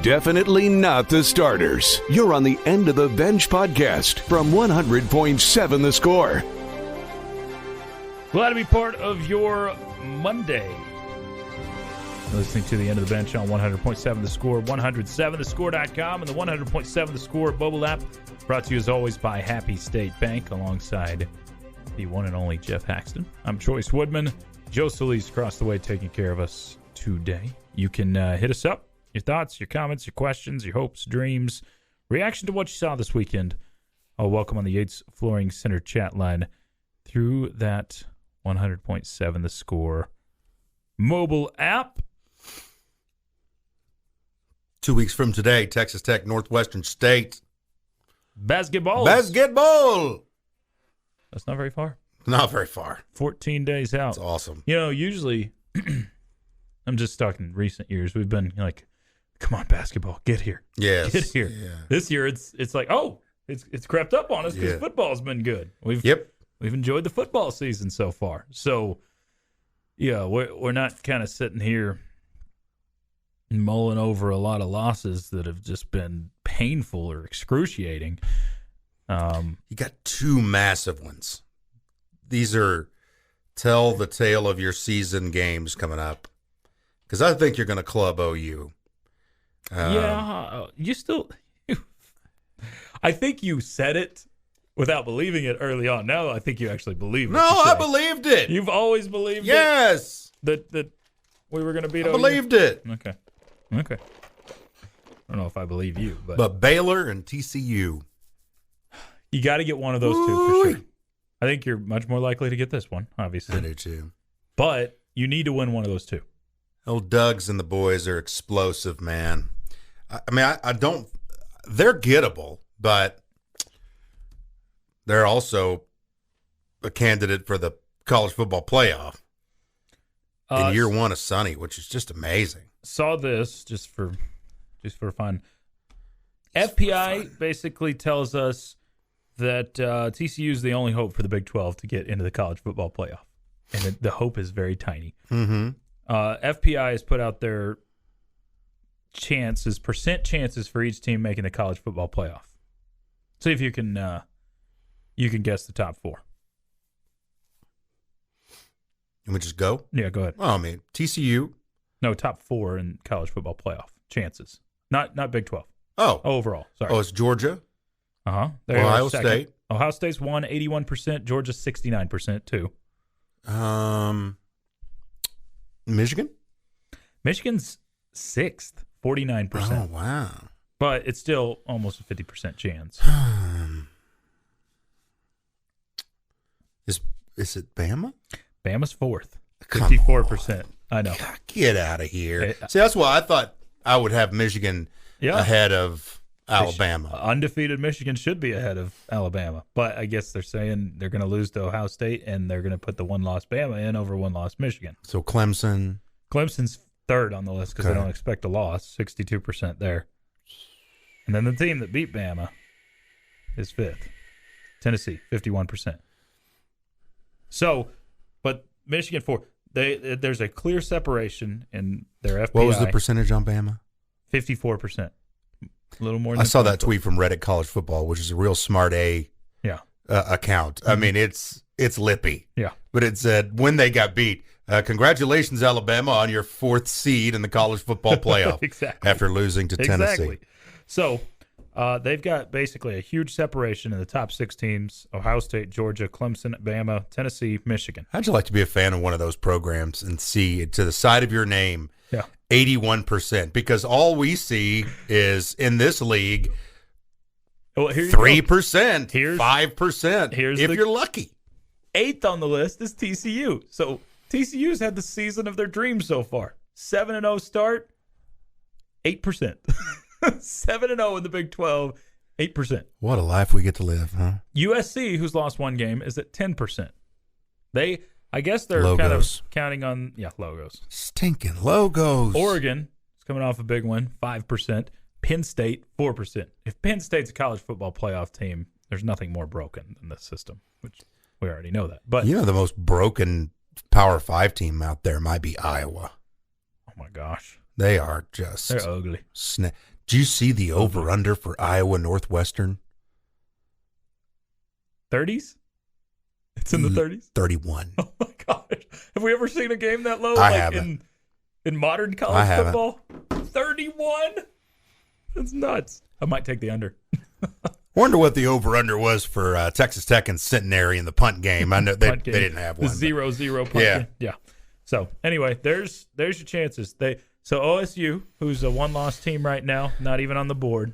Definitely not the starters. You're on the End of the Bench podcast from 100.7 The Score. Glad to be part of your Monday. Listening to the End of the Bench on 100.7 The Score, 107thescore.com, and the 100.7 The Score mobile app. Brought to you as always by Happy State Bank alongside the one and only Geoff Haxton. I'm Chois Woodman. Joe Solis across the way taking care of us today. You can hit us up. Your thoughts, your comments, your questions, your hopes, dreams, reaction to what you saw this weekend. I'll welcome on the Yates Flooring Center chat line through that 100.7 The Score mobile app. 2 weeks from today, Texas Tech, Northwestern State. Basketball. Basketball! That's not very far. Not very far. 14 days out. That's awesome. You know, usually, I'm just talking recent years, we've been like, come on, basketball, get here. Yes. Get here. Yeah. This year, it's like, oh, it's crept up on us because football's been good. We've enjoyed the football season so far. So, yeah, we're not kind of sitting here mulling over a lot of losses that have just been painful or excruciating. You got two massive ones. These are tell the tale of your season games coming up. Because I think you're going to club OU. You still... I think you said it without believing it early on. Now I think you actually believe it. No, I believed it. You've always believed it? That we were going to beat I OU? believed it. Okay. I don't know if I believe you. But Baylor and TCU. You got to get one of those two for sure. I think you're much more likely to get this one, obviously. I do too. But you need to win one of those two. Old Doug's and the boys are explosive, man. I don't. They're gettable, but they're also a candidate for the college football playoff in year one of Sonny, which is just amazing. Saw this just for fun. FPI basically tells us that TCU is the only hope for the Big 12 to get into the college football playoff, and the hope is very tiny. Mm-hmm. FPI has put out their percent chances for each team making the college football playoff. See if you can guess the top four. Can we just go? Yeah, go ahead. Well, I mean, TCU. No, top four in college football playoff chances. Not Big 12. Oh. Overall. Sorry. Oh, it's Georgia. Uh-huh. Ohio State. Ohio State's 81%. Georgia's 69% too. Michigan? Michigan's 6th, 49%. Oh, wow. But it's still almost a 50% chance. Is it Bama? Bama's 4th, 54%. I know. God, get out of here. See, that's why I thought I would have Michigan ahead of Alabama. Undefeated Michigan should be ahead of Alabama. But I guess they're saying they're going to lose to Ohio State, and they're going to put the one-loss Bama in over one-loss Michigan. So Clemson's 3rd on the list because they don't expect a loss, 62% there. And then the team that beat Bama is 5th. Tennessee, 51%. So, but Michigan 4th. There's a clear separation in their FPI. What was the percentage on Bama? 54%. A little more than I saw that tweet from Reddit College Football, which is a real smart account. Mm-hmm. I mean, it's lippy. Yeah. But it said, when they got beat, congratulations, Alabama, on your 4th seed in the college football playoff. Exactly. After losing to Tennessee. Exactly. So they've got basically a huge separation in the top 6 teams: Ohio State, Georgia, Clemson, Bama, Tennessee, Michigan. How'd you like to be a fan of one of those programs and see to the side of your name 81%? Because all we see is in this league 3%, 5%, if you're lucky. 8th on the list is TCU. So TCU's had the season of their dreams so far. 7-0 start, 8%. 7-0 in the Big 12, 8%. What a life we get to live, huh? USC, who's lost one game, is at 10%. I guess they're logos. kind of counting on, logos. Stinking logos. Oregon is coming off a big win, 5%. Penn State, 4%. If Penn State's a college football playoff team, there's nothing more broken than this system, which we already know that. But the most broken Power 5 team out there might be Iowa. Oh, my gosh. They are just. They're ugly. Do you see the over-under for Iowa Northwestern? 30s? It's in the 30s? 31. Oh, my gosh. Have we ever seen a game that low? I haven't. In modern college football? 31? That's nuts. I might take the under. Wonder what the over-under was for Texas Tech and Centenary in the punt game. I know they didn't have one. The 0-0 punt game. Yeah. So, anyway, there's your chances. So, OSU, who's a one-loss team right now, not even on the board,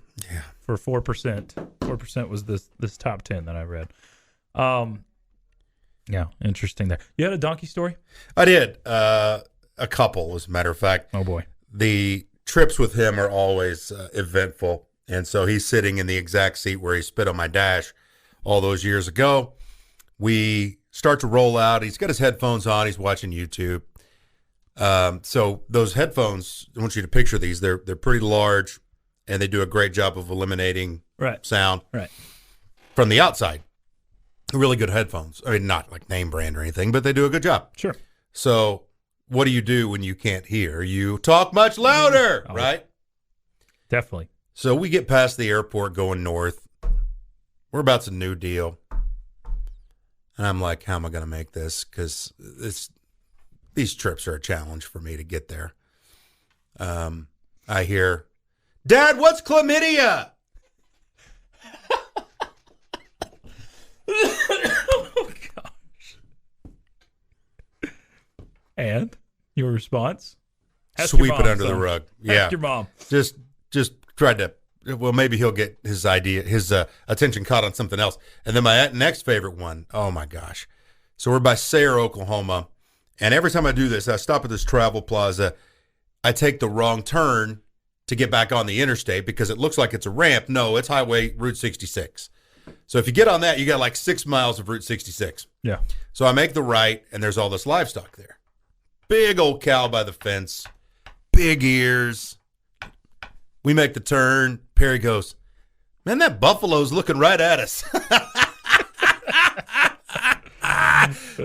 for 4%. 4% was this top 10 that I read. Yeah, interesting there. You had a donkey story? I did. A couple, as a matter of fact. Oh, boy. The trips with him are always eventful. And so he's sitting in the exact seat where he spit on my dash all those years ago. We start to roll out. He's got his headphones on. He's watching YouTube. So those headphones, I want you to picture these. They're pretty large, and they do a great job of eliminating sound from the outside. Really good headphones. I mean, not like name brand or anything, but they do a good job. Sure. So what do you do when you can't hear? You talk much louder, right? Definitely. So we get past the airport going north. We're about to New Deal. And I'm like, how am I going to make this? Because these trips are a challenge for me to get there. I hear, Dad, what's chlamydia? Oh, gosh. And your response? Sweep it under the rug. Ask your mom. Just tried to, well, maybe he'll get his attention caught on something else. And then my next favorite one, oh my gosh. So we're by Sayre, Oklahoma. And every time I do this, I stop at this travel plaza. I take the wrong turn to get back on the interstate because it looks like it's a ramp. No, it's highway Route 66. So if you get on that, you got like 6 miles of Route 66. Yeah. So I make the right, and there's all this livestock there. Big old cow by the fence, big ears. We make the turn. Perry goes, man, that buffalo's looking right at us.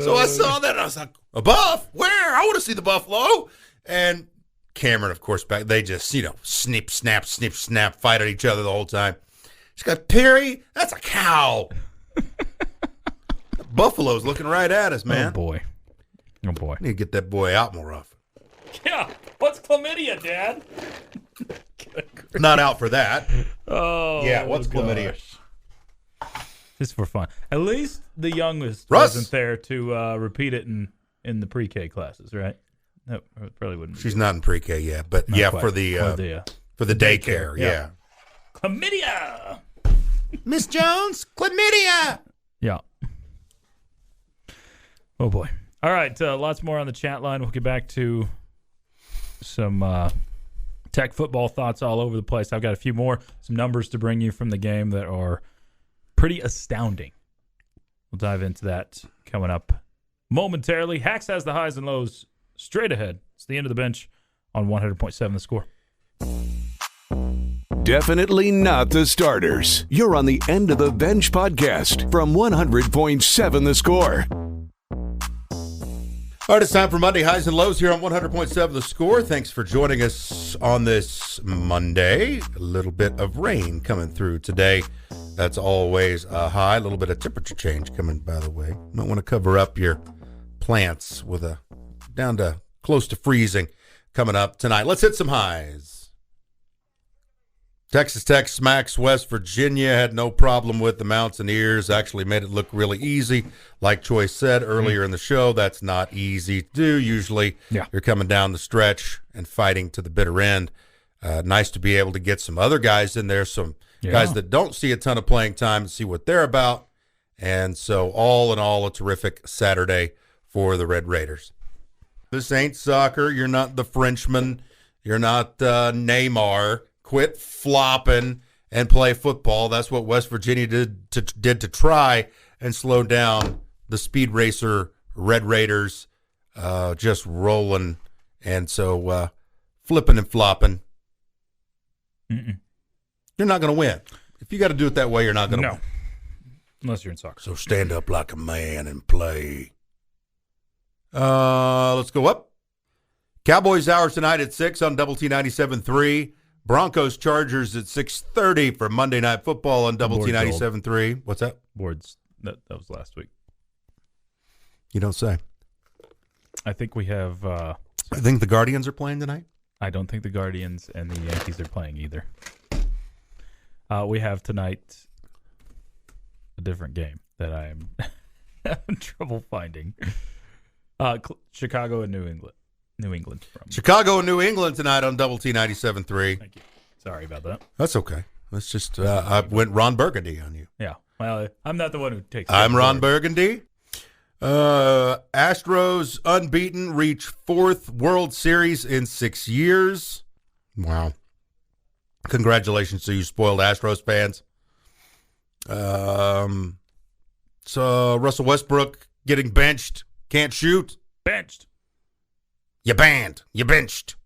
So I saw that, and I was like, a buff? Where? I want to see the buffalo. And Cameron, of course, back, they just, snip, snap, fight at each other the whole time. She goes, Perry, that's a cow. Buffalo's looking right at us, man. Oh, boy. I need to get that boy out more often. Yeah. What's chlamydia, Dad? Not out for that. Oh, yeah, what's chlamydia? Just for fun. At least the youngest wasn't there to repeat it in the pre-K classes, right? No, it probably wouldn't. She's not in pre-K yet, but not quite. for the daycare, yeah. Chlamydia! Miss Jones, chlamydia! Yeah. Oh, boy. All right, lots more on the chat line. We'll get back to some Tech football thoughts all over the place. I've got a few more, some numbers to bring you from the game that are pretty astounding. We'll dive into that coming up momentarily. Hax has the highs and lows straight ahead. It's the end of the bench on 100.7 The Score. Definitely not the starters. You're on the End of the Bench podcast from 100.7 The Score. All right, it's time for Monday Highs and Lows here on 100.7 The Score. Thanks for joining us on this Monday. A little bit of rain coming through today. That's always a high. A little bit of temperature change coming, by the way. You don't want to cover up your plants with a down to close to freezing coming up tonight. Let's hit some highs. Texas Tech smacks West Virginia. Had no problem with the Mountaineers. Actually made it look really easy. Like Chois said earlier in the show, that's not easy to do. Usually you're coming down the stretch and fighting to the bitter end. Nice to be able to get some other guys in there, some guys that don't see a ton of playing time, and see what they're about. And so all in all, a terrific Saturday for the Red Raiders. This ain't soccer. You're not the Frenchman. You're not Neymar. Quit flopping and play football. That's what West Virginia did to try and slow down the speed racer Red Raiders, just rolling. And so flipping and flopping. You're not going to win. If you got to do it that way, you're not going to win. Unless you're in soccer. So stand up like a man and play. Let's go up. Cowboys hours tonight at 6 on Double T 97.3. Broncos Chargers at 6:30 for Monday Night Football on Double T 97.3. What's that? Boards. That was last week. You don't say. I think we have. I think the Guardians are playing tonight. I don't think the Guardians and the Yankees are playing either. We have tonight a different game that I am having trouble finding. Chicago and New England. Chicago and New England tonight on Double T 97.3. Thank you. Sorry about that. That's okay. That's just I went Ron Burgundy on you. Yeah. Well, I'm not the one who takes. I'm Ron Burgundy. Astros unbeaten, reach 4th World Series in 6 years. Wow. Congratulations to you spoiled Astros fans. So Russell Westbrook getting benched. Can't shoot. Benched. You banned. You benched.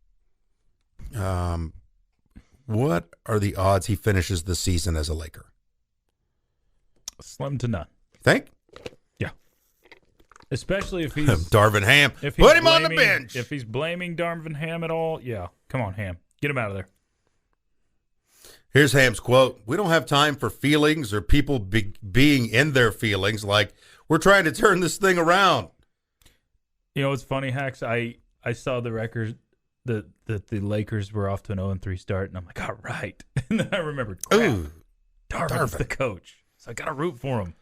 What are the odds he finishes the season as a Laker? Slim to none. Think? Yeah. Especially if he's Darvin Ham. Put him on the bench. If he's blaming Darvin Ham at all, yeah. Come on, Ham. Get him out of there. Here's Ham's quote. We don't have time for feelings or people being in their feelings. Like, we're trying to turn this thing around. You know, it's funny, Hax. I saw the record that the Lakers were off to an 0-3 start, and I'm like, all right. And then I remembered, ooh, Darvin's the coach. So I got to root for him.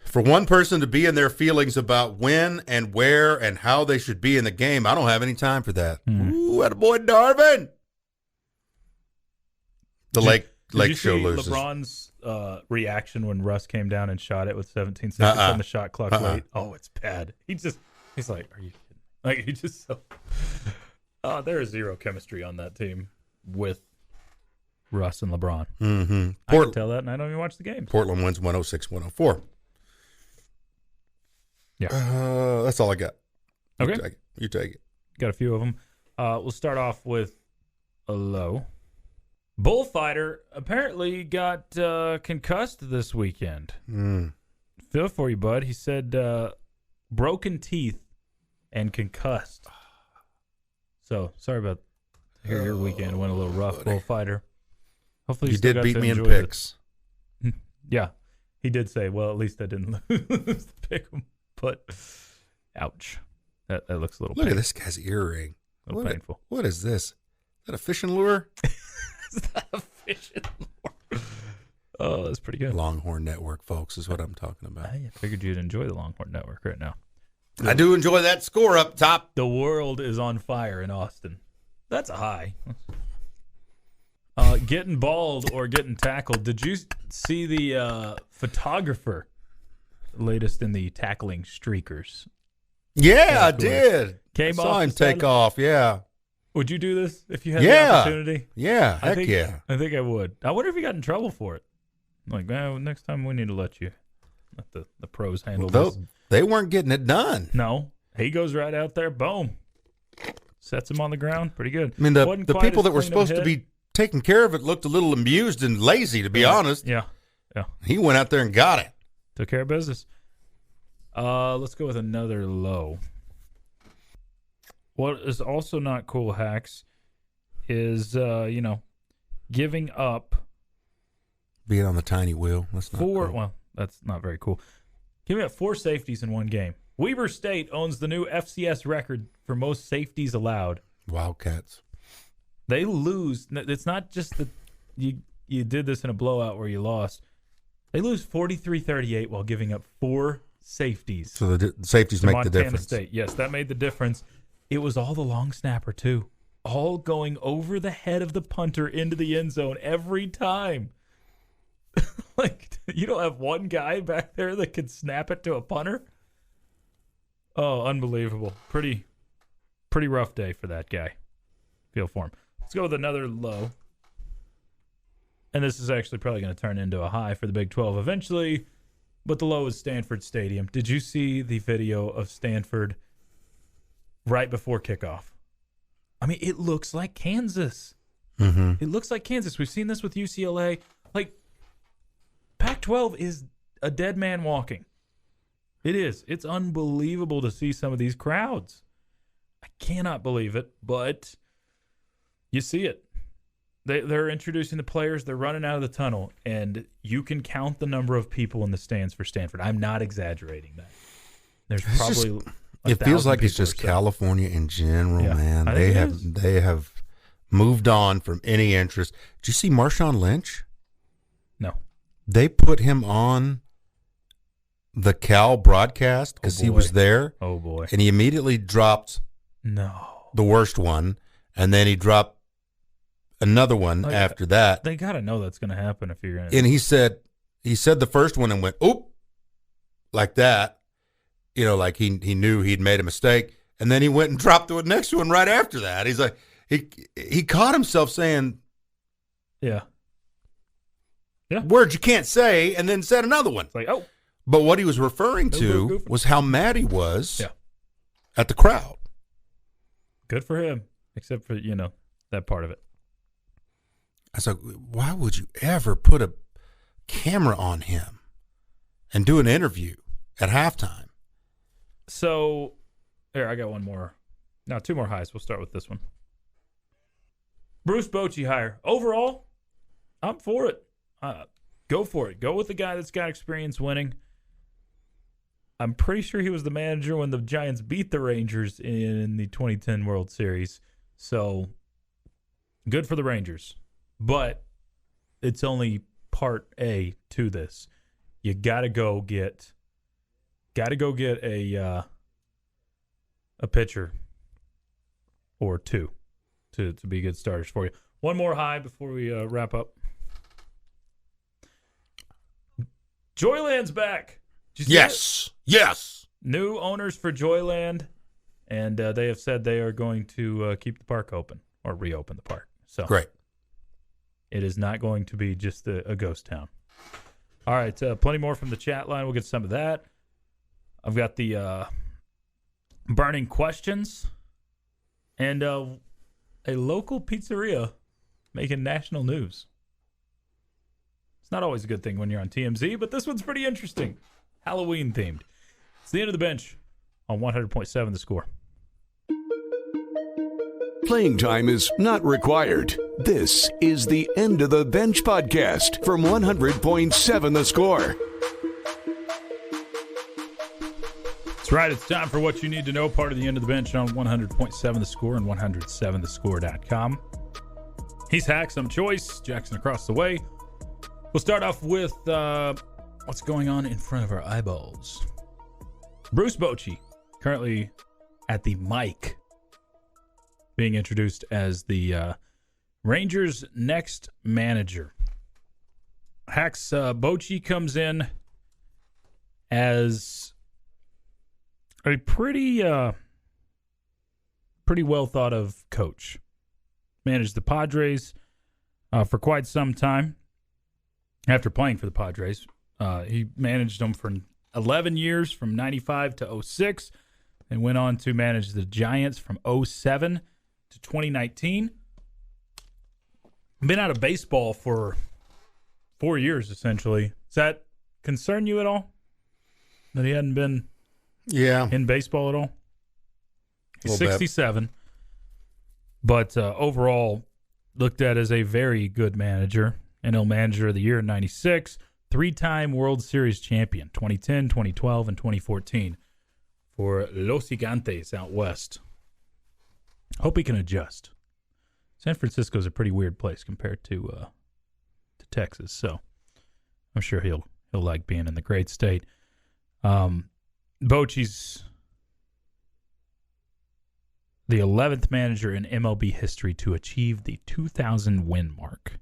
For one person to be in their feelings about when and where and how they should be in the game, I don't have any time for that. Ooh, attaboy Darvin. The Lake show loses. LeBron's reaction when Russ came down and shot it with 17 seconds on the shot clock late. Oh, it's bad. He's like, are you kidding? Like, he just so. There is zero chemistry on that team with Russ and LeBron. Mm-hmm. I can tell that, and I don't even watch the games. Portland wins 106-104. Yeah. That's all I got. Okay. You take it. Got a few of them. We'll start off with a low. Bullfighter apparently got concussed this weekend. Feel for you, bud. He said broken teeth and concussed. So, sorry about your weekend. Went a little rough, Bullfighter. Hopefully you still did got beat to me in enjoy picks. Yeah. He did say, well, at least I didn't lose the pick 'em. But, ouch. That looks a little Look painful. at this guy's earring. A little painful. What is this? Is that a fishing lure? Is that a fishing lure? Oh, that's pretty good. Longhorn Network, folks, is what I'm talking about. I figured you'd enjoy the Longhorn Network right now. I do enjoy that score up top. The world is on fire in Austin. That's a high. Getting bald or getting tackled. Did you see the photographer latest in the tackling streakers? Yeah, I did. I saw him take off, yeah. Would you do this if you had the opportunity? Yeah, I think I would. I wonder if he got in trouble for it. Like, next time we need to let the pros handle this. They weren't getting it done. No. He goes right out there, boom. Sets him on the ground. Pretty good. I mean, the people that were supposed to be taking care of it looked a little amused and lazy, to be honest. Yeah. He went out there and got it. Took care of business. Let's go with another low. What is also not cool, Hacks, is, giving up. Being on the tiny wheel. That's not cool. Well, that's not very cool. Giving up 4 safeties in one game. Weber State owns the new FCS record for most safeties allowed. Wildcats. They lose. It's not just that you did this in a blowout where you lost. They lose 43-38 while giving up 4 safeties. So the safeties make the difference. Montana State. Yes, that made the difference. It was all the long snapper, too. All going over the head of the punter into the end zone every time. Like, you don't have one guy back there that could snap it to a punter? Oh, unbelievable. Pretty rough day for that guy. Feel for him. Let's go with another low. And this is actually probably going to turn into a high for the Big 12 eventually. But the low is Stanford Stadium. Did you see the video of Stanford right before kickoff? I mean, it looks like Kansas. Mm-hmm. It looks like Kansas. We've seen this with UCLA. Like, Pac-12 is a dead man walking. It is. It's unbelievable to see some of these crowds. I cannot believe it, but you see it. They're introducing the players. They're running out of the tunnel, and you can count the number of people in the stands for Stanford. I'm not exaggerating that. There's probably it feels like it's just California in general, man. They have moved on from any interest. Did you see Marshawn Lynch? No. They put him on the Cal broadcast because he was there. Oh, boy. And he immediately dropped the worst one, and then he dropped another one after that. They got to know that's going to happen if you're going to. And he said the first one and went, oop, like that. You know, like he knew he'd made a mistake. And then he went and dropped the next one right after that. He's like, he caught himself saying, yeah, words you can't say, and then said another one. It's like, oh. But what he was referring to was how mad he was at the crowd. Good for him, except for, that part of it. I was like, why would you ever put a camera on him and do an interview at halftime? So, here, I got one more. No, two more highs. We'll start with this one. Bruce Bochy hire. Overall, I'm for it. Go for it. Go with the guy that's got experience winning. I'm pretty sure he was the manager when the Giants beat the Rangers in the 2010 World Series. So, good for the Rangers. But it's only part A to this. You got to go get a pitcher or two to be good starters for you. One more high before we wrap up. Joyland's back. Yes. New owners for Joyland, and they have said they are going to keep the park open or reopen the park. So great. It is not going to be just a ghost town. All right, plenty more from the chat line. We'll get some of that. I've got the burning questions and a local pizzeria making national news. It's not always a good thing when you're on TMZ, but this one's pretty interesting. Halloween themed. It's the end of the bench on 100.7 The Score. Playing time is not required. This is the End of the Bench podcast from 100.7 The Score. That's right. It's time for what you need to know. Part of the End of the Bench on 100.7 The Score and 107thescore.com. He's Haxton, I'm Chois. Jackson across the way. We'll start off with what's going on in front of our eyeballs. Bruce Bochy, currently at the mic, being introduced as the Rangers' next manager. Bochy comes in as a pretty well thought of coach. Managed the Padres for quite some time. After playing for the Padres, he managed them for 11 years from 95 to 06 and went on to manage the Giants from 07 to 2019. Been out of baseball for 4 years, essentially. Does that concern you at all? That he hadn't been in baseball at all? He's 67. But overall, looked at as a very good manager. NL Manager of the Year in 96. 3-time World Series champion, 2010, 2012, and 2014 for Los Gigantes out west. Hope he can adjust. San Francisco's a pretty weird place compared to Texas, so I'm sure he'll like being in the great state. Bochy's the 11th manager in MLB history to achieve the 2,000 win mark,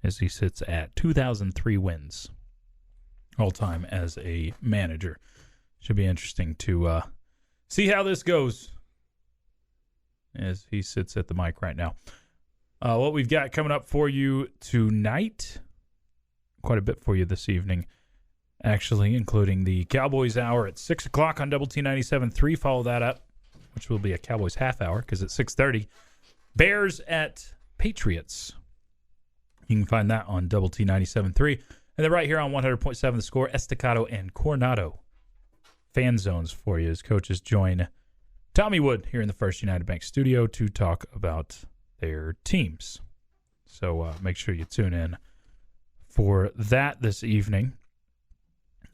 as he sits at 2,003 wins all time as a manager. Should be interesting to see how this goes as he sits at the mic right now. What we've got coming up for you tonight, quite a bit for you this evening, actually, including the Cowboys Hour at 6 o'clock on Double T 97.3. Follow that up, which will be a Cowboys half hour because at 6:30, Bears at Patriots. You can find that on Double T 97.3. And then right here on 100.7 The Score, Estacado and Coronado fan zones for you as coaches join Tommy Wood here in the First United Bank studio to talk about their teams. So make sure you tune in for that this evening.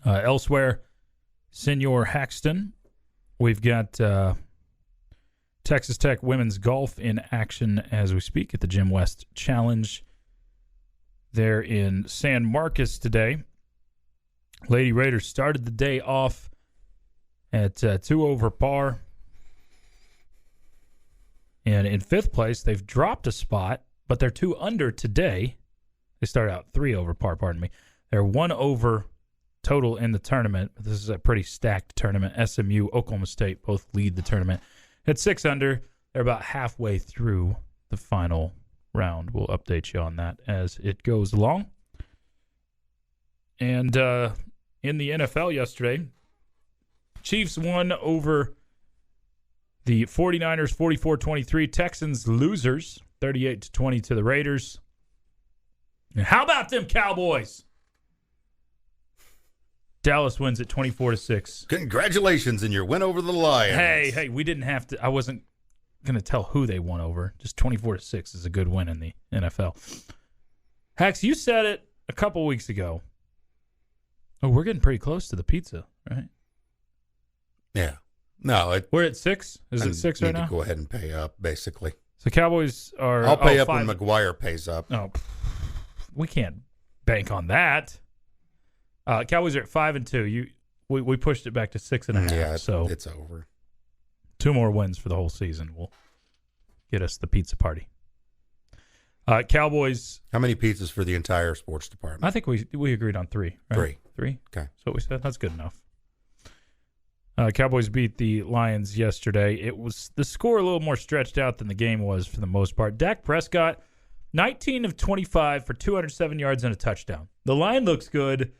Elsewhere, Senor Haxton, we've got Texas Tech women's golf in action as we speak at the Jim West Challenge. They're in San Marcos today. Lady Raiders started the day off at 2 over par. And in 5th place, they've dropped a spot, but they're 2 under today. They started out 3 over par, pardon me. They're 1 over total in the tournament. This is a pretty stacked tournament. SMU, Oklahoma State both lead the tournament. At 6 under, they're about halfway through the final round. We'll update you on that as it goes along. And in the NFL yesterday, Chiefs won over the 49ers 44-23. Texans losers 38-20 to the Raiders. And how about them Cowboys? Dallas wins at 24-6. Congratulations in your win over the Lions. Hey, we didn't have to. I wasn't going to tell who they won over. Just 24-6 is a good win in the NFL. Hax, you said it a couple weeks ago. Oh, we're getting pretty close to the pizza, right? Yeah. No, we're at 6. Is it 6 right now? I need to go ahead and pay up, basically. So Cowboys are. I'll pay up when McGuire pays up. Oh, we can't bank on that. Cowboys are at 5-2. We pushed it back to 6.5. Yeah, so it's over. 2 more wins for the whole season will get us the pizza party. Cowboys. How many pizzas for the entire sports department? I think we agreed on 3. Right? 3. Okay, Okay, that's what we said. That's good enough. Cowboys beat the Lions yesterday. It was the score a little more stretched out than the game was for the most part. Dak Prescott, 19 of 25 for 207 yards and a touchdown. The line looks good,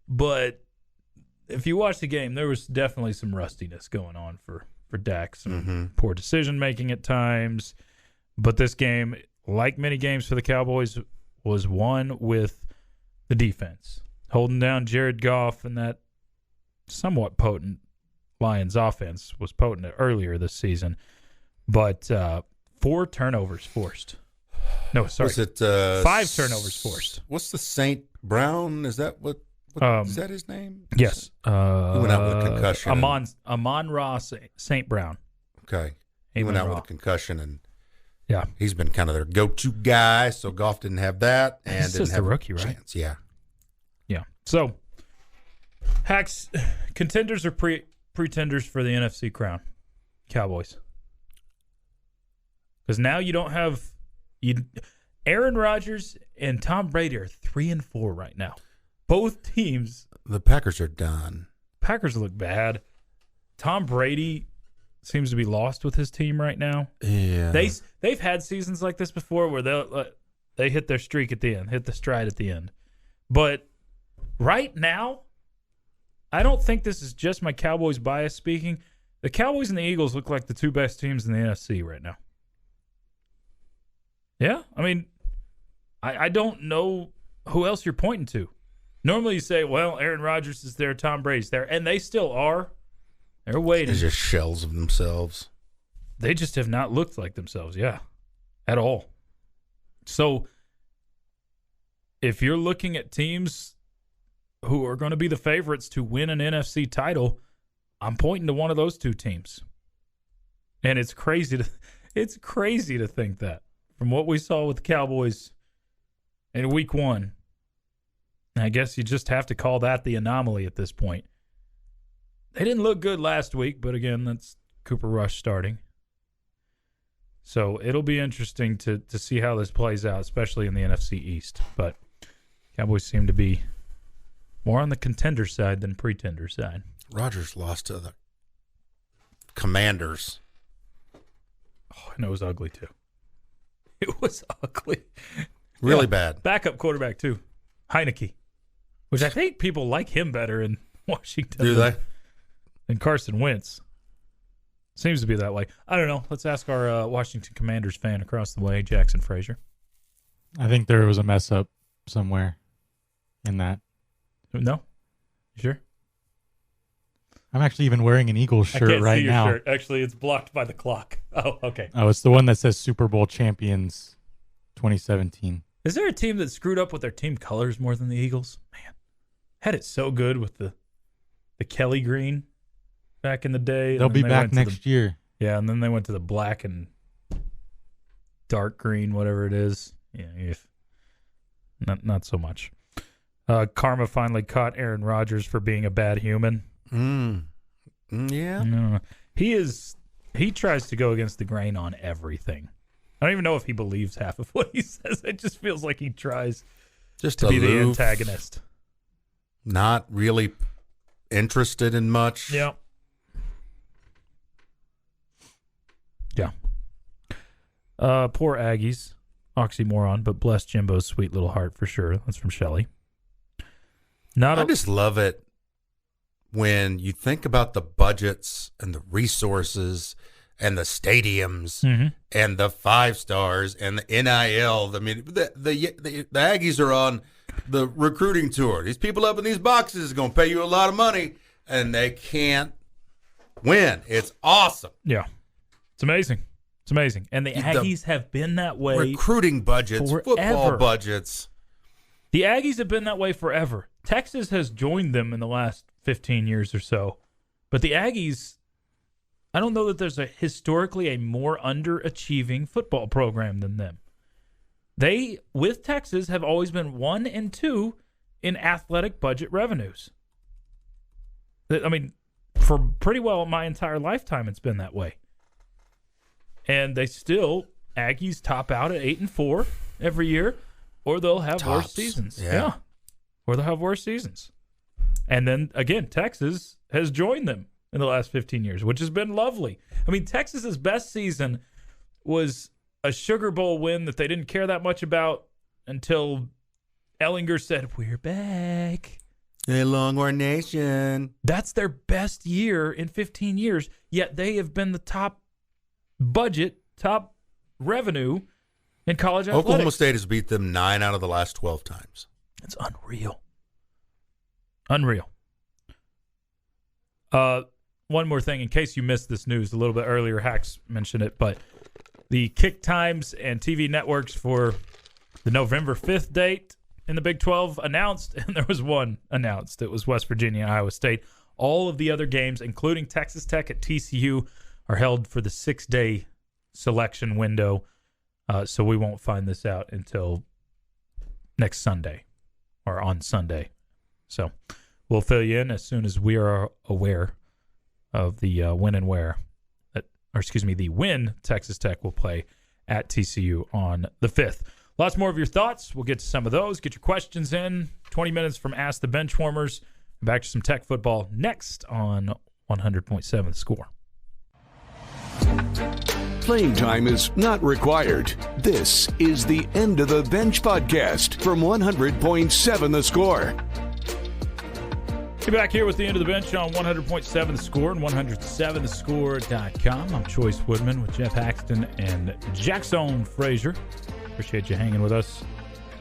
but if you watch the game, there was definitely some rustiness going on for Dak. Some poor decision-making at times. But this game, like many games for the Cowboys, was won with the defense. Holding down Jared Goff and that somewhat potent Lions offense was potent earlier this season, but 4 turnovers forced. No, sorry. Was it 5 turnovers forced? What's the St. Brown? Is that what is that his name? Yes. He went out with a concussion. Amon-Ra St. Brown. Okay. He went out with a concussion, and yeah, he's been kind of their go-to guy, so Goff didn't have that. And he's didn't just have a rookie, right? Chance. Yeah. Yeah. So, Hacks, contenders or pretenders for the NFC crown? Cowboys. Because now you don't have Aaron Rodgers and Tom Brady are 3-4 right now. Both teams. The Packers are done. Packers look bad. Tom Brady seems to be lost with his team right now. Yeah. They've had seasons like this before where they hit their streak at the end, hit the stride at the end. But right now, I don't think this is just my Cowboys bias speaking. The Cowboys and the Eagles look like the 2 best teams in the NFC right now. Yeah, I mean, I don't know who else you're pointing to. Normally you say, well, Aaron Rodgers is there, Tom Brady's there, and they still are. They're waiting. They're just shells of themselves. They just have not looked like themselves, at all. So if you're looking at teams who are going to be the favorites to win an NFC title, I'm pointing to one of those 2 teams. And it's crazy to think that from what we saw with the Cowboys in week 1. I guess you just have to call that the anomaly at this point. They didn't look good last week, but again, that's Cooper Rush starting. So it'll be interesting to see how this plays out, especially in the NFC East. But Cowboys seem to be more on the contender side than pretender side. Rodgers lost to the Commanders. Oh, and it was ugly, too. It was ugly. Really bad. Backup quarterback, too. Heineke. Which I think people like him better in Washington. Do they? Than Carson Wentz. Seems to be that way. I don't know. Let's ask our Washington Commanders fan across the way, Jackson Frazier. I think there was a mess up somewhere in that. No? You sure? I'm actually even wearing an Eagles shirt I can't right see your now. shirt. Actually, it's blocked by the clock. Oh, okay. Oh, it's the one that says Super Bowl champions 2017. Is there a team that screwed up with their team colors more than the Eagles? Man, had it so good with the Kelly green back in the day. They'll be back next year. Yeah, and then they went to the black and dark green, whatever it is. Yeah, not so much. Karma finally caught Aaron Rodgers for being a bad human. Yeah. No, he tries to go against the grain on everything. I don't even know if he believes half of what he says. It just feels like he tries Just to be the aloof, antagonist. Not really interested in much. Yeah. Yeah. Poor Aggies. Oxymoron, but bless Jimbo's sweet little heart for sure. That's from Shelley. I just love it when you think about the budgets and the resources and the stadiums and the 5 stars and the NIL. I mean, the Aggies are on the recruiting tour. These people up in these boxes are going to pay you a lot of money, and they can't win. It's awesome. Yeah. It's amazing. It's amazing. And the Aggies have been that way. Recruiting budgets, forever. football budgets. The Aggies have been that way forever. Texas has joined them in the last 15 years or so. But the Aggies, I don't know that there's historically a more underachieving football program than them. They, with Texas, have always been 1 and 2 in athletic budget revenues. I mean, for pretty well my entire lifetime, it's been that way. And they still, Aggies top out at 8 and 4 every year, or they'll have worse seasons. Yeah. Or they'll have worse seasons. And then, again, Texas has joined them in the last 15 years, which has been lovely. I mean, Texas's best season was a Sugar Bowl win that they didn't care that much about until Ellinger said, "We're back." Hey, Longhorn Nation. That's their best year in 15 years, yet they have been the top budget, top revenue in college athletics. Oklahoma State has beat them 9 out of the last 12 times. It's unreal. Unreal. One more thing, in case you missed this news a little bit earlier, Hax mentioned it, but the kick times and TV networks for the November 5th date in the Big 12 announced, and there was one announced. It was West Virginia and Iowa State. All of the other games, including Texas Tech at TCU, are held for the 6-day selection window, so we won't find this out until next Sunday or on Sunday. So we'll fill you in as soon as we are aware of the when and where, the when Texas Tech will play at TCU on the 5th. Lots more of your thoughts. We'll get to some of those. Get your questions in. 20 minutes from Ask the Benchwarmers. Back to some Tech football next on 100.7 The Score. Playing time is not required. This is the End of the Bench podcast from 100.7 The Score. Get back here with the End of the Bench on 100.7 The Score and 107thescore.com. I'm Chois Woodman with Geoff Haxton and Jackson Frazier. Appreciate you hanging with us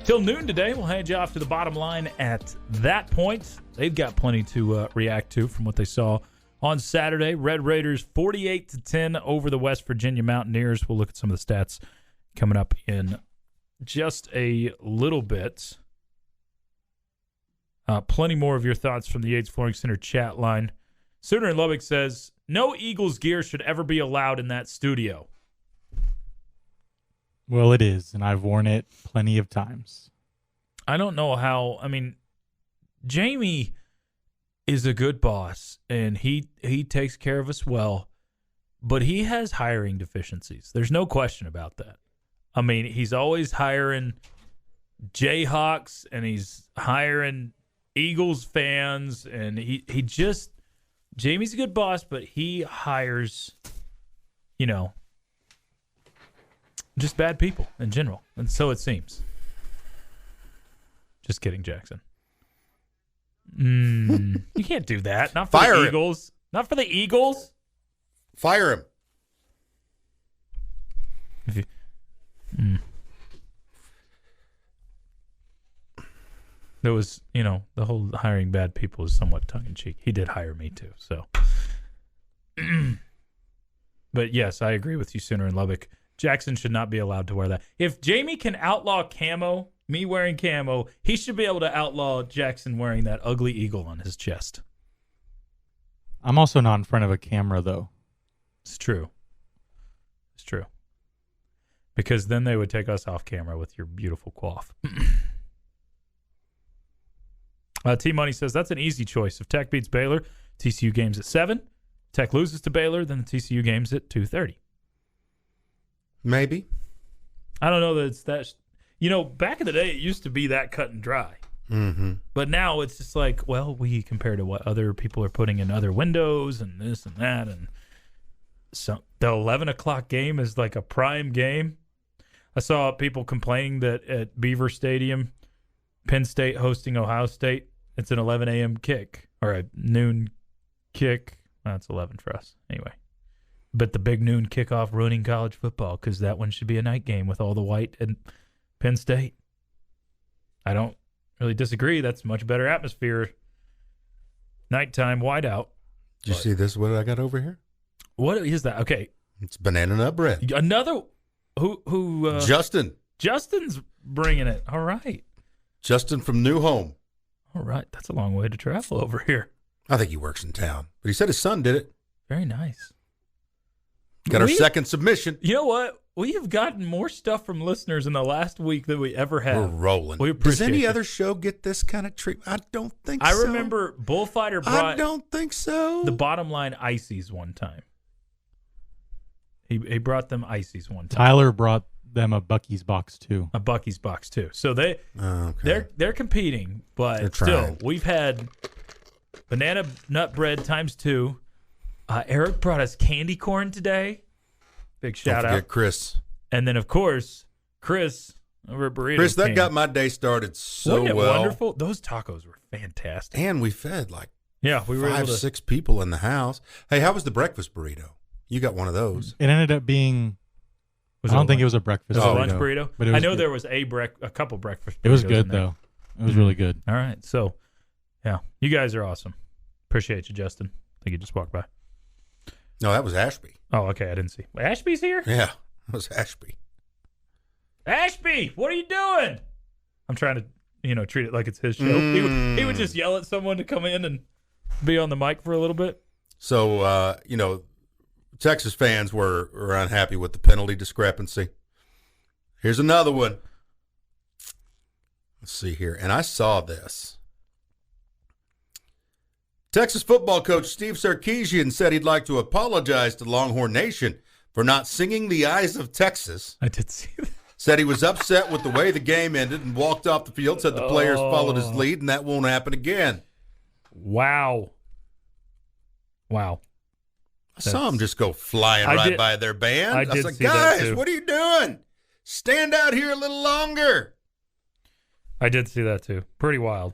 till noon today. We'll hand you off to the bottom line at that point. They've got plenty to react to from what they saw on Saturday. Red Raiders 48-10 over the West Virginia Mountaineers. We'll look at some of the stats coming up in just a little bit. Plenty more of your thoughts from the Yates Flooring Center chat line. Sooner in Lubbock says, no Eagles gear should ever be allowed in that studio. Well, it is, and I've worn it plenty of times. I don't know how. I mean, Jamie is a good boss, and he takes care of us well, but he has hiring deficiencies. There's no question about that. I mean, he's always hiring Jayhawks, and he's hiring Eagles fans, and he just – Jamie's a good boss, but he hires, just bad people in general, and so it seems. Just kidding, Jackson. You can't do that. Not for the Eagles. Not for the Eagles. Fire him. If you, There was, the whole hiring bad people is somewhat tongue-in-cheek. He did hire me, too. So, But yes, I agree with you, Sooner in Lubbock. Jackson should not be allowed to wear that. If Jamie can outlaw camo, me wearing camo, he should be able to outlaw Jackson wearing that ugly eagle on his chest. I'm also not in front of a camera, though. It's true. It's true. Because then they would take us off camera with your beautiful coif. T-Money says, that's an easy choice. If Tech beats Baylor, TCU game's at 7. Tech loses to Baylor, then the TCU game's at 2:30. Maybe. I don't know that it's that. Back in the day, it used to be that cut and dry. Mm-hmm. But now it's just like, well, we compare to what other people are putting in other windows and this and that. And so the 11 o'clock game is like a prime game. I saw people complaining that at Beaver Stadium, Penn State hosting Ohio State, it's an 11 a.m. kick or a noon kick. Well, it's 11 for us anyway. But the big noon kickoff ruining college football because that one should be a night game with all the white and Penn State. I don't really disagree. That's much better atmosphere. Nighttime whiteout. Did you see this? What I got over here? What is that? Okay. It's banana nut bread. Another who Justin. Justin's bringing it. All right. Justin from New Home. All right. That's a long way to travel over here. I think he works in town. But he said his son did it. Very nice. Got our second submission. You know what? We have gotten more stuff from listeners in the last week than we ever have. We're rolling. Does any other show get this kind of treatment? I don't think so. I remember Bullfighter brought I don't think so. The Bottom Line Ices one time. He brought them ices one time. Tyler brought them a Bucky's box too. A Bucky's box too. So they're competing, but They're still trying. we've had banana nut bread times 2. Eric brought us candy corn today. Big shout Don't forget out, Chris. And then of course Chris over at Burrito Chris, that King. got my day started so Wasn't it well. wonderful? Those tacos were fantastic. And we fed like Yeah, we were able to 6 people in the house. Hey, how was the breakfast burrito? You got one of those. It ended up being. I don't think it was a breakfast. Was it a burrito, lunch burrito? but it was I know good. there was a couple breakfast burritos. It was in good there. though. It was really good. All right, so yeah, you guys are awesome. Appreciate you, Justin. I think you just walked by. No, that was Ashby. Oh, okay, I didn't see. Ashby's here? Yeah, that was Ashby. Ashby, what are you doing? I'm trying to, treat it like it's his show. He would just yell at someone to come in and be on the mic for a little bit. So, Texas fans were unhappy with the penalty discrepancy. Here's another one. Let's see here. And I saw this. Texas football coach Steve Sarkisian said he'd like to apologize to Longhorn Nation for not singing The Eyes of Texas. I did see that. Said he was upset with the way the game ended and walked off the field, said the players followed his lead, and that won't happen again. Wow. I saw him just go flying by their band. I was like, guys, what are you doing? Stand out here a little longer. I did see that too. Pretty wild.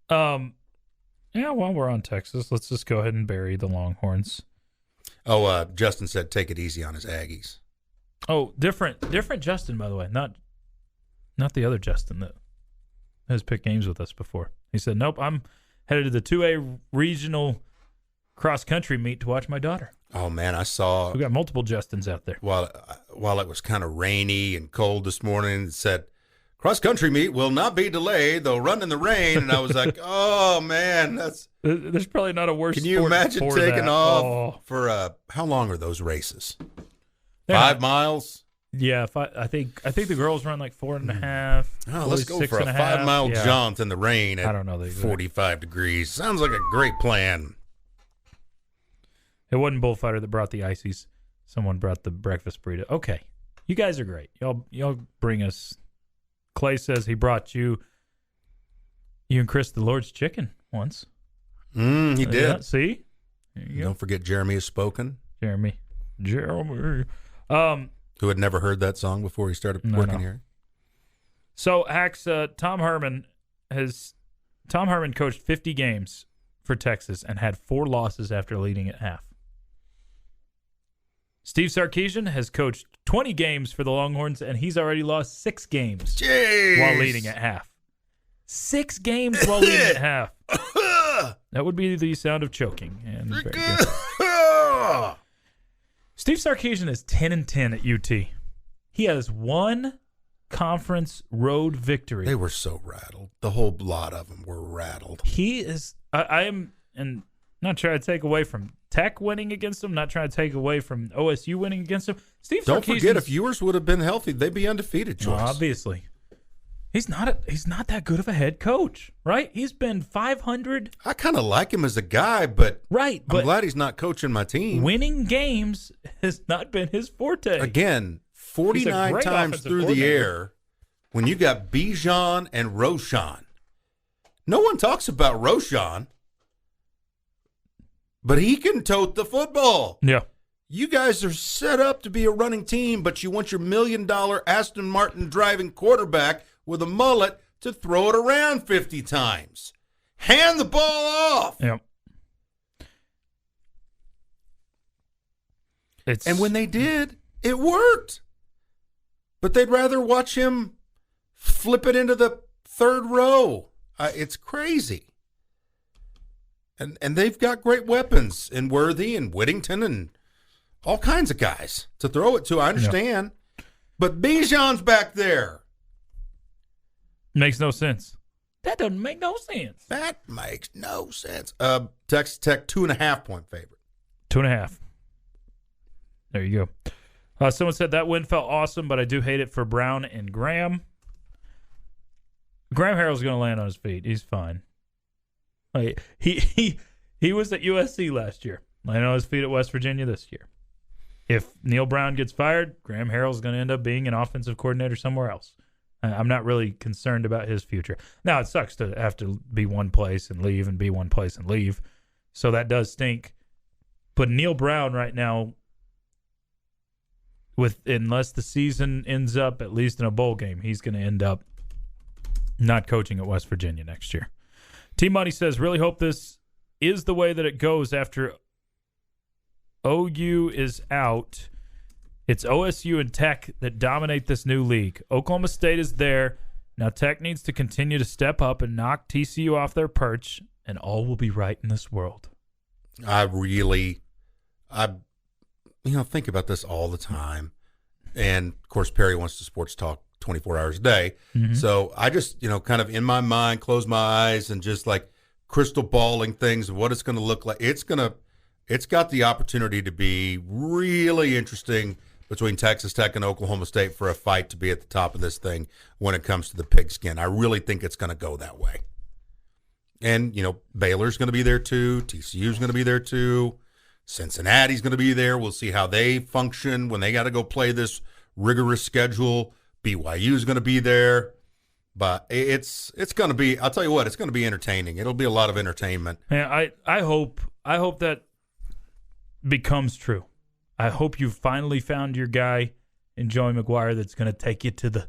Yeah, while we're on Texas, let's just go ahead and bury the Longhorns. Oh, Justin said take it easy on his Aggies. Oh, different Justin, by the way. Not the other Justin that has picked games with us before. He said, nope, I'm headed to the 2A regional cross-country meet to watch my daughter. Oh, man, I saw. We got multiple Justins out there. While it was kind of rainy and cold this morning, it said, cross-country meet will not be delayed. They'll run in the rain. And I was like, oh, man, there's probably not a worse Can you sport imagine for taking that. off for how long are those races? They're 5 miles? Yeah, I think the girls run like 4.5. Oh, let's go for a 5-mile jaunt in the rain at I don't know the 45 degrees. Sounds like a great plan. It wasn't Bullfighter that brought the ices. Someone brought the breakfast burrito. Okay, you guys are great. Y'all bring us. Clay says he brought you and Chris the Lord's chicken once. He did. Yeah, see? Don't forget Jeremy Has Spoken. Jeremy. Who had never heard that song before he started working here. So, Hax, Tom Herman coached 50 games for Texas and had 4 losses after leading at half. Steve Sarkisian has coached 20 games for the Longhorns, and he's already lost 6 games while leading at half. 6 games while leading at half. That would be the sound of choking. And very good. Oh. Steve Sarkisian is 10-10 at UT. He has one conference road victory. They were so rattled. The whole lot of them were rattled. He is. I am, and not trying to take away from Tech winning against him. Not trying to take away from OSU winning against him. Steve Sarkisian. Don't forget, if yours would have been healthy, they'd be undefeated. Choice. Obviously, he's not that good of a head coach, right? He's been 500. I kind of like him as a guy, but right. I'm glad he's not coaching my team. Winning games has not been his forte. Again, 49 times through the air when you got Bijan and Roshan. No one talks about Roshan, but he can tote the football. Yeah. You guys are set up to be a running team, but you want your $1 million Aston Martin driving quarterback with a mullet to throw it around 50 times. Hand the ball off. Yep. And when they did, it worked. But they'd rather watch him flip it into the third row. It's crazy. And they've got great weapons in Worthy and Whittington and all kinds of guys to throw it to. I understand. Yeah. But Bijan's back there. Makes no sense. That doesn't make no sense. That makes no sense. Texas Tech 2.5-point favorite. 2.5. There you go. Someone said that win felt awesome, but I do hate it for Brown and Graham. Graham Harrell's going to land on his feet. He's fine. Like, he was at USC last year. Landing on his feet at West Virginia this year. If Neil Brown gets fired, Graham Harrell's going to end up being an offensive coordinator somewhere else. I'm not really concerned about his future. Now, it sucks to have to be one place and leave and be one place and leave. So that does stink. But Neil Brown right now, unless the season ends up at least in a bowl game, he's going to end up not coaching at West Virginia next year. T-Money says, really hope this is the way that it goes after OU is out. It's OSU and Tech that dominate this new league. Oklahoma State is there. Now Tech needs to continue to step up and knock TCU off their perch, and all will be right in this world. I think about this all the time. And, of course, Perry wants to sports talk 24 hours a day. Mm-hmm. So I just, kind of in my mind, close my eyes and just like crystal balling things of what it's going to look like. It's got the opportunity to be really interesting between Texas Tech and Oklahoma State for a fight to be at the top of this thing when it comes to the pigskin. I really think it's going to go that way. And, Baylor's going to be there too. TCU's going to be there too. Cincinnati's going to be there. We'll see how they function when they got to go play this rigorous schedule. BYU's going to be there. But it's going to be, I'll tell you what, it's going to be entertaining. It'll be a lot of entertainment. Yeah, I hope that becomes true. I hope you finally found your guy in Joey McGuire that's going to take you to the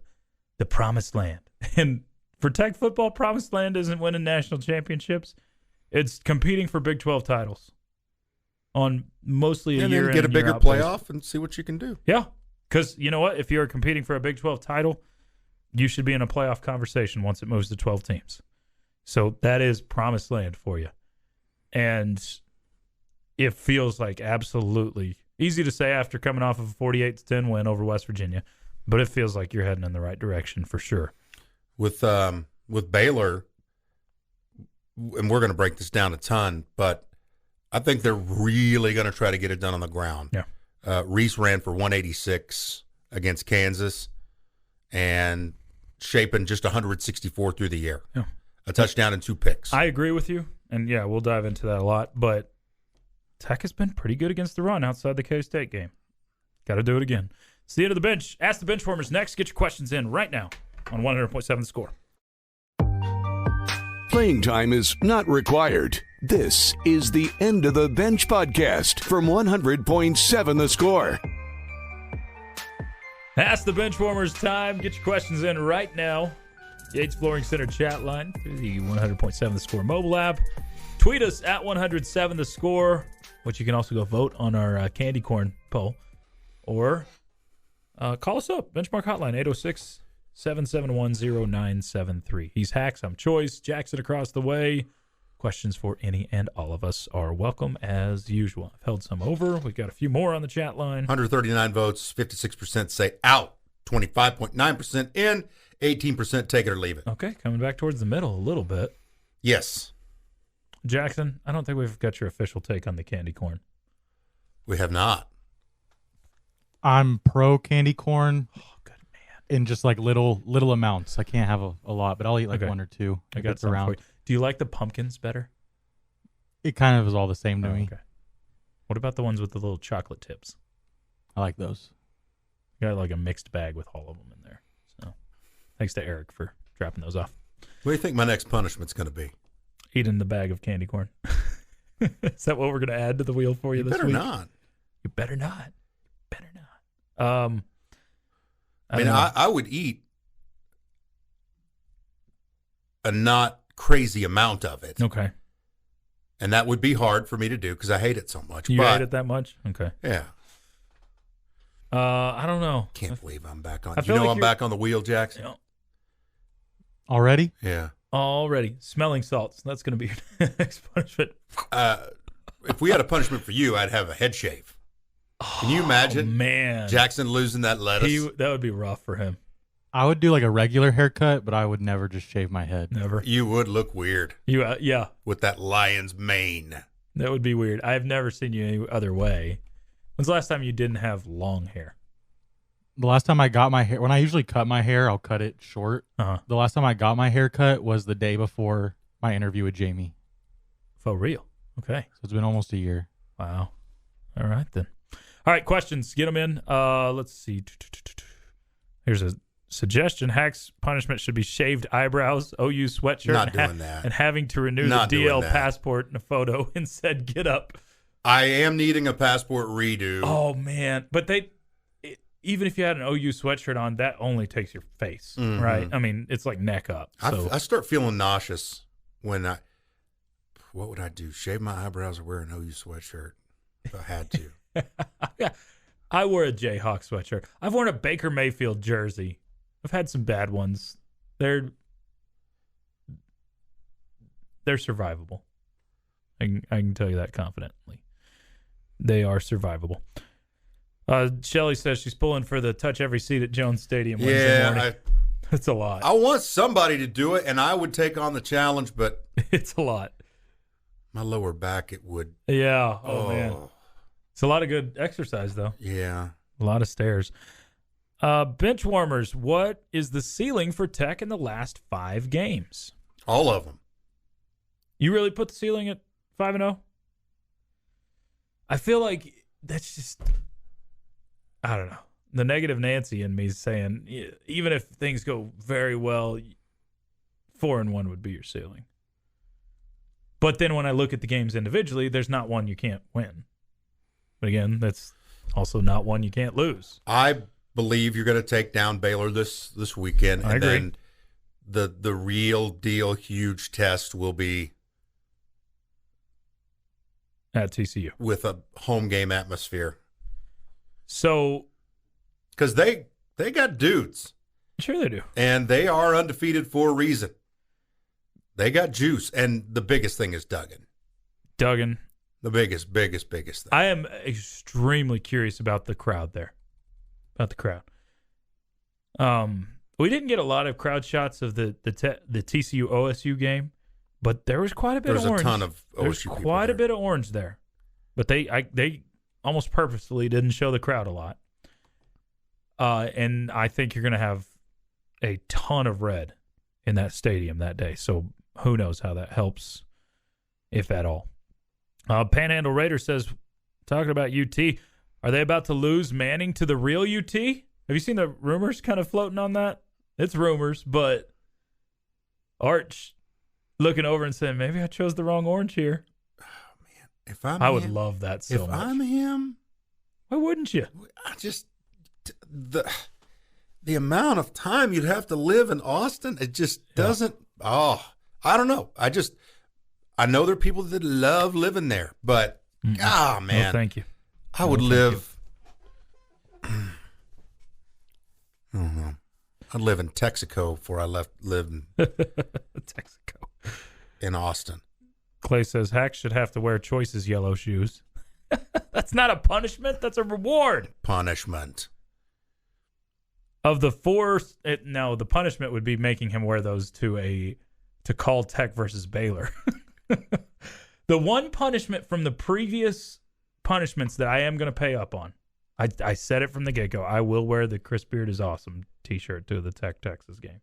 promised land. And for Tech football, promised land isn't winning national championships. It's competing for Big 12 titles on mostly a year. And then get a bigger playoff and see what you can do. Yeah, because you know what? If you're competing for a Big 12 title, you should be in a playoff conversation once it moves to 12 teams. So that is promised land for you. And it feels like absolutely easy to say after coming off of a 48-10 win over West Virginia, but it feels like you're heading in the right direction for sure. With Baylor, and we're going to break this down a ton, but I think they're really going to try to get it done on the ground. Yeah. Reese ran for 186 against Kansas and Shapen just 164 through the air. Yeah. A touchdown and 2 picks. I agree with you, and yeah, we'll dive into that a lot, but Tech has been pretty good against the run outside the K-State game. Got to do it again. It's the end of the bench. Ask the Benchwarmers next. Get your questions in right now on 100.7 The Score. Playing time is not required. This is the End of the Bench podcast from 100.7 The Score. Ask the Benchwarmers time. Get your questions in right now. Yates Flooring Center chat line through the 100.7 The Score mobile app. Tweet us at 107 The Score, which you can also go vote on our candy corn poll. Or call us up. Benchmark hotline, 806-771-0973. He's Hax. I'm Chois. Jackson across the way. Questions for any and all of us are welcome as usual. I've held some over. We've got a few more on the chat line. 139 votes, 56% say out, 25.9% in, 18% take it or leave it. Okay, coming back towards the middle a little bit. Yes. Jackson, I don't think we've got your official take on the candy corn. We have not. I'm pro candy corn. Oh, good man. In just like little amounts. I can't have a lot, but I'll eat like one or two. I got some for you. Do you like the pumpkins better? It kind of is all the same to me. Okay. What about the ones with the little chocolate tips? I like those. Got like a mixed bag with all of them in there. So thanks to Eric for dropping those off. What do you think my next punishment's going to be? Eating the bag of candy corn. Is that what we're going to add to the wheel for you this week? You better not. You better not. Better not. I would eat a not crazy amount of it. Okay. And that would be hard for me to do because I hate it so much. You hate it that much? Okay. Yeah. I don't know. Can't believe I'm back on. I'm back on the wheel, Jackson? You know, already? Yeah. Already. Smelling salts. That's going to be your next punishment. If we had a punishment for you, I'd have a head shave. Can you imagine? Man. Jackson losing that lettuce? That would be rough for him. I would do like a regular haircut, but I would never just shave my head. Never. You would look weird. Yeah. With that lion's mane. That would be weird. I've never seen you any other way. When's the last time you didn't have long hair? The last time I got my hair, when I usually cut my hair, I'll cut it short. Uh-huh. The last time I got my hair cut was the day before my interview with Jamie. For real? Okay. So it's been almost a year. Wow. All right, then. All right, questions. Get them in. Let's see. Here's a suggestion. Hack's punishment should be shaved eyebrows, OU sweatshirt, Not doing that. And having to renew Not the DL doing that. passport in a photo and said, get up. I am needing a passport redo. Oh, man. But even if you had an OU sweatshirt on, that only takes your face, right? I mean, it's like neck up. So. I start feeling nauseous when what would I do? Shave my eyebrows or wear an OU sweatshirt if I had to? Yeah, I wore a Jayhawk sweatshirt. I've worn a Baker Mayfield jersey. I've had some bad ones. They're survivable. I can tell you that confidently. They are survivable. Shelly says she's pulling for the touch every seat at Jones Stadium Wednesday morning. That's a lot. I want somebody to do it, and I would take on the challenge, but it's a lot. My lower back, it would. Yeah. Oh, man. It's a lot of good exercise, though. Yeah. A lot of stairs. Benchwarmers, what is the ceiling for Tech in the last 5 games? All of them. You really put the ceiling at 5-0? I feel like that's just, I don't know. The negative Nancy in me is saying, even if things go very well, 4-1 would be your ceiling. But then when I look at the games individually, there's not one you can't win. But again, that's also not one you can't lose. I believe you're going to take down Baylor this weekend. I agree. Then the real deal huge test will be at TCU with a home game atmosphere. So, because they got dudes. Sure they do. And they are undefeated for a reason. They got juice. And the biggest thing is Duggan. The biggest thing. I am extremely curious about the crowd there. We didn't get a lot of crowd shots of the TCU OSU game, but there was quite a bit of orange. There's a ton of OSU There's people quite there. a bit of orange there. But they almost purposefully didn't show the crowd a lot. And I think you're going to have a ton of red in that stadium that day. So who knows how that helps, if at all. Panhandle Raider says, talking about UT, are they about to lose Manning to the real UT? Have you seen the rumors kind of floating on that? It's rumors, but Arch looking over and saying, maybe I chose the wrong orange here. Oh, man. I would love that so much. much. If I'm him, why wouldn't you? I just the amount of time you'd have to live in Austin, it just doesn't. I don't know. I know there are people that love living there, but man, no, thank you. I would live. I don't know. I'd live in Texaco before I lived in Texaco in Austin. Clay says Hax should have to wear Choice's yellow shoes. That's not a punishment. That's a reward. Punishment. Of the four, no, the punishment would be making him wear those to call Tech versus Baylor. The one punishment from the previous punishments that I am going to pay up on, I said it from the get-go. I will wear the Chris Beard is awesome T-shirt to the Tech-Texas game.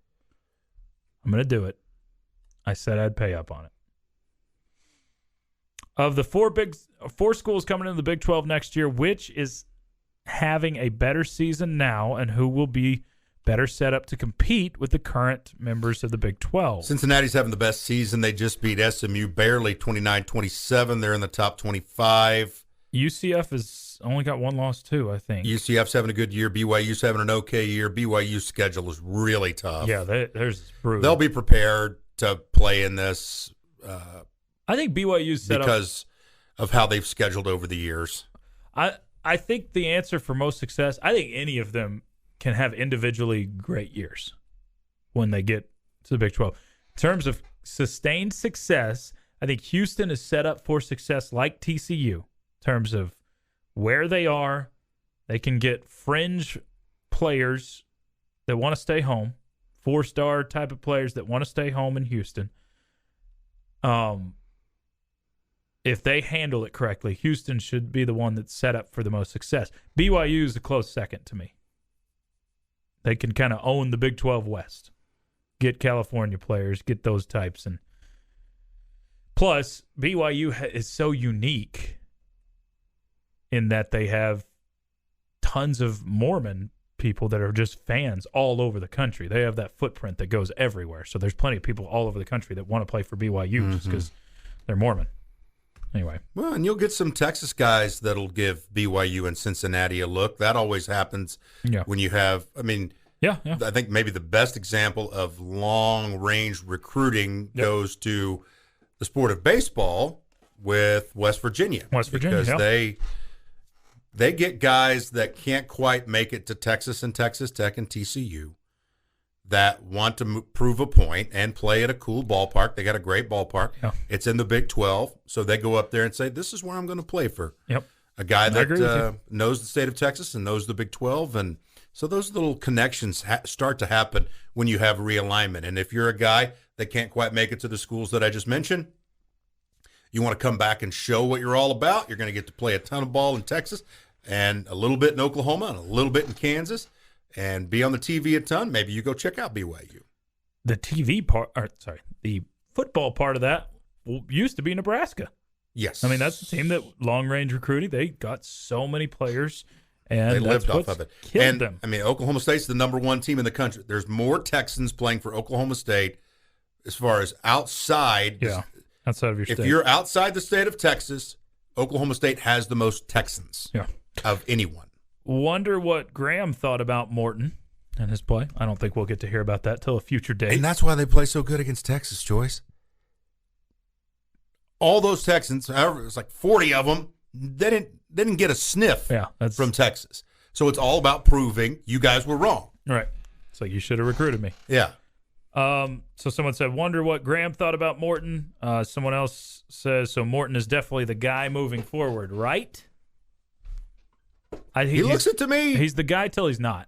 I'm going to do it. I said I'd pay up on it. Of the four schools coming into the Big 12 next year, which is having a better season now and who will be better set up to compete with the current members of the Big 12? Cincinnati's having the best season. They just beat SMU barely 29-27. They're in the top 25. UCF has only got one loss too, I think. UCF's having a good year. BYU's having an okay year. BYU's schedule is really tough. Yeah, there's brutal. They'll be prepared to play in this. I think BYU's set because of how they've scheduled over the years. I think the answer for most success, I think any of them can have individually great years when they get to the Big 12. In terms of sustained success, I think Houston is set up for success like TCU in terms of where they are. They can get fringe players that want to stay home, 4-star type of players that want to stay home in Houston. If they handle it correctly, Houston should be the one that's set up for the most success. BYU is a close second to me. They can kind of own the Big 12 West, get California players, get those types. And plus, BYU is so unique in that they have tons of Mormon people that are just fans all over the country. They have that footprint that goes everywhere. So there's plenty of people all over the country that want to play for BYU just because they're Mormon. Anyway. Well, and you'll get some Texas guys that'll give BYU and Cincinnati a look. That always happens when you have, I think maybe the best example of long-range recruiting goes to the sport of baseball with West Virginia. Because they get guys that can't quite make it to Texas and Texas Tech and TCU that want to prove a point and play at a cool ballpark. They got a great ballpark. Yeah. It's in the Big 12, so they go up there and say, this is where I'm going to play for a guy that knows the state of Texas and knows the Big 12. And so those little connections start to happen when you have realignment. And if you're a guy that can't quite make it to the schools that I just mentioned, you want to come back and show what you're all about. You're going to get to play a ton of ball in Texas and a little bit in Oklahoma and a little bit in Kansas. And be on the TV a ton. Maybe you go check out BYU. The TV part, the football part of that used to be Nebraska. Yes. I mean, that's the team that long-range recruiting. They got so many players, and they lived off of it. Killed them. I mean, Oklahoma State's the number one team in the country. There's more Texans playing for Oklahoma State as far as outside. Yeah, outside of your state. If you're outside the state of Texas, Oklahoma State has the most Texans of anyone. Wonder what Graham thought about Morton and his play. I don't think we'll get to hear about that till a future date. And that's why they play so good against Texas, Chois. All those Texans, however, it's like 40 of them, they didn't get a sniff from Texas. So it's all about proving you guys were wrong. Right. It's like you should have recruited me. Yeah. So someone said, wonder what Graham thought about Morton. Someone else says, so Morton is definitely the guy moving forward, right? He looks it to me. He's the guy till he's not.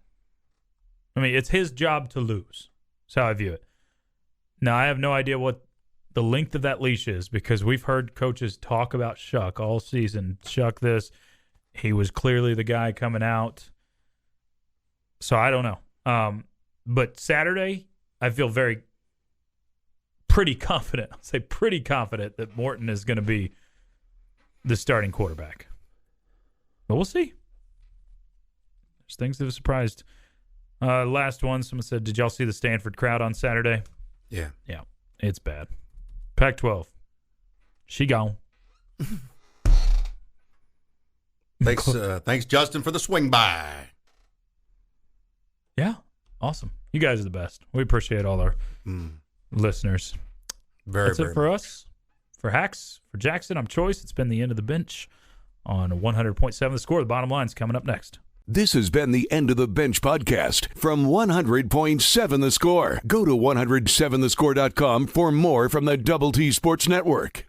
I mean, it's his job to lose. That's how I view it. Now, I have no idea what the length of that leash is because we've heard coaches talk about Shuck all season. Shuck this. He was clearly the guy coming out. So I don't know. But Saturday, I feel pretty confident. I'll say pretty confident that Morton is going to be the starting quarterback. But we'll see. There's things that have surprised. Last one, someone said, did y'all see the Stanford crowd on Saturday? Yeah. Yeah, it's bad. Pac-12. She gone. Thanks, Justin, for the swing by. Yeah, awesome. You guys are the best. We appreciate all our listeners. That's it for us. For Hax, for Jackson, I'm Choice. It's been the end of the bench on 100.7 The Score. The bottom line's coming up next. This has been the End of the Bench podcast from 100.7 The Score. Go to 107thescore.com for more from the Double T Sports Network.